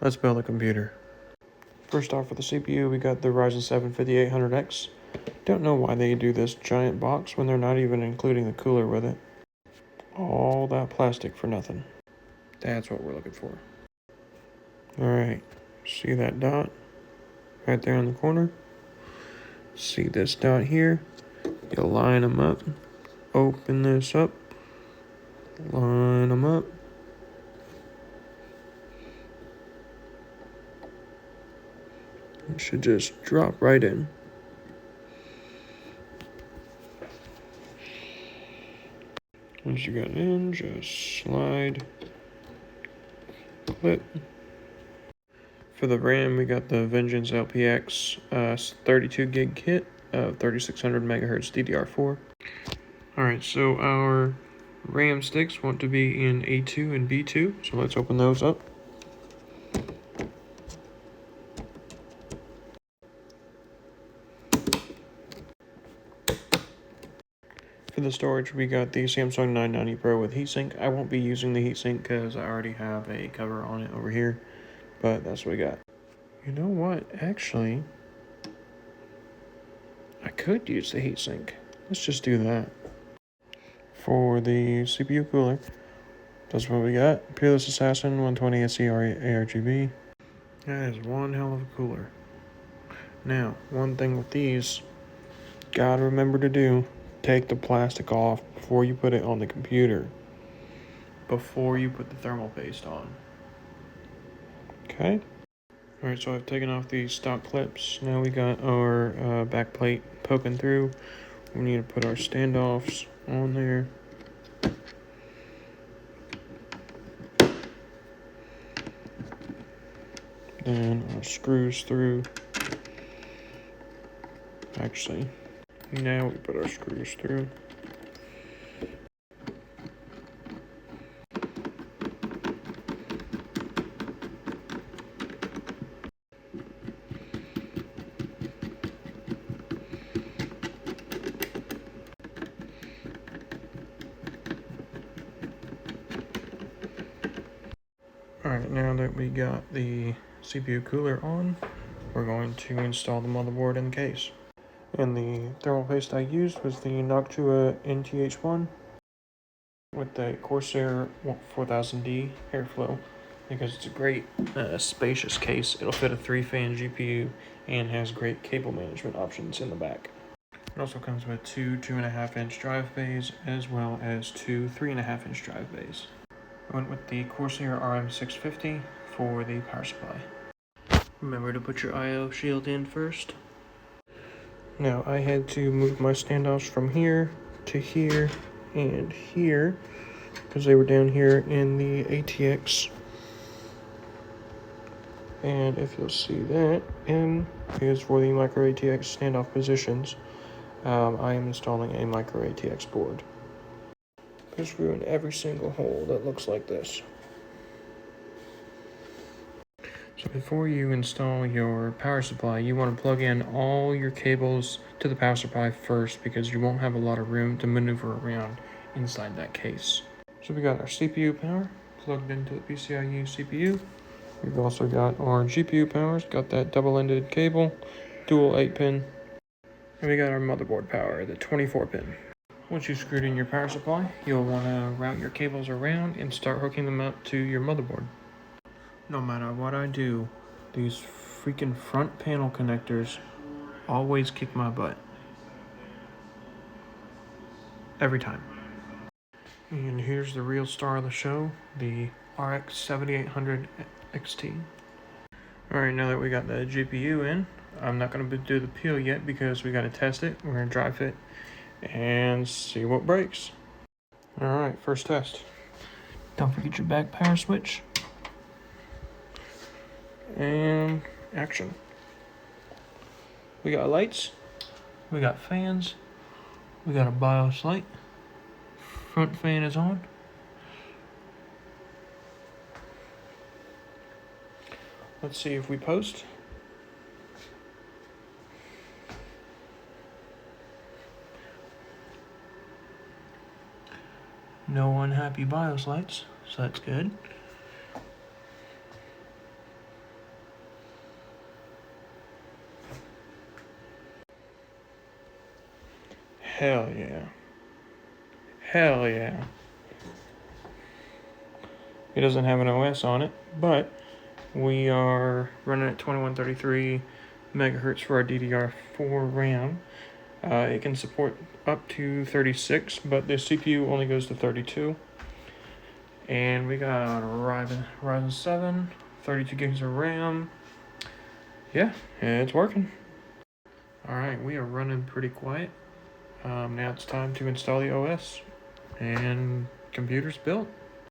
let's build a computer. First off, for the CPU, we got the Ryzen 7 5800X. Don't know why they do this giant box when they're not even including the cooler with it. All that plastic for nothing. That's what we're looking for. Alright, see that dot right there in the corner? See this dot here? You line them up, open this up, line them up. It should just drop right in. Once you got it in, just slide, clip. For the RAM, we got the Vengeance LPX 32 gig kit of 3600 megahertz DDR4. Alright, so our RAM sticks want to be in A2 and B2, so let's open those up. For the storage, we got the Samsung 990 Pro with heatsink. I won't be using the heatsink because I already have a cover on it over here, but that's what we got. You know what? Actually, I could use the heatsink. Let's just do that. For the CPU cooler, that's what we got. Peerless Assassin 120 SE ARGB. That is one hell of a cooler. Now, one thing with these, gotta remember to do, take the plastic off before you put it on the computer. Before you put the thermal paste on. Okay? Alright, so I've taken off the stock clips. Now we got our back plate poking through. We need to put our standoffs on there. Then our screws through. Actually, now we put our screws through. Alright, now that we got the CPU cooler on, we're going to install the motherboard in the case. And the thermal paste I used was the Noctua NTH1 with the Corsair 4000D airflow, because it's a great spacious case. It'll fit a 3-fan GPU and has great cable management options in the back. It also comes with two 2.5-inch drive bays as well as two 3.5-inch drive bays. I went with the Corsair RM650 for the power supply. Remember to put your I/O shield in first. Now I had to move my standoffs from here to here and here because they were down here in the ATX. And if you'll see that, M is for the micro ATX standoff positions. I am installing a micro ATX board. Put a screw in every single hole that looks like this. So before you install your power supply, you want to plug in all your cables to the power supply first because you won't have a lot of room to maneuver around inside that case. So we got our CPU power plugged into the PCIe CPU. We've also got our GPU powers, got that double-ended cable, dual 8-pin. And we got our motherboard power, the 24-pin. Once you've screwed in your power supply, you'll want to route your cables around and start hooking them up to your motherboard. No matter what I do, these freaking front panel connectors always kick my butt. Every time. And here's the real star of the show, the RX 7800 XT. Alright, now that we got the GPU in, I'm not going to do the peel yet because we got to test it. We're going to dry fit and see what breaks. Alright, first test. Don't forget your back power switch. And action. We got lights, we got fans, we got a BIOS light. Front fan is on. Let's see if we post. No unhappy BIOS lights, so that's good. Hell yeah. Hell yeah. It doesn't have an OS on it, but we are running at 2133 megahertz for our DDR4 RAM. It can support up to 36, but the CPU only goes to 32. And we got a Ryzen 7, 32 gigs of RAM. Yeah, it's working. Alright, we are running pretty quiet. Now it's time to install the OS. And computer's built.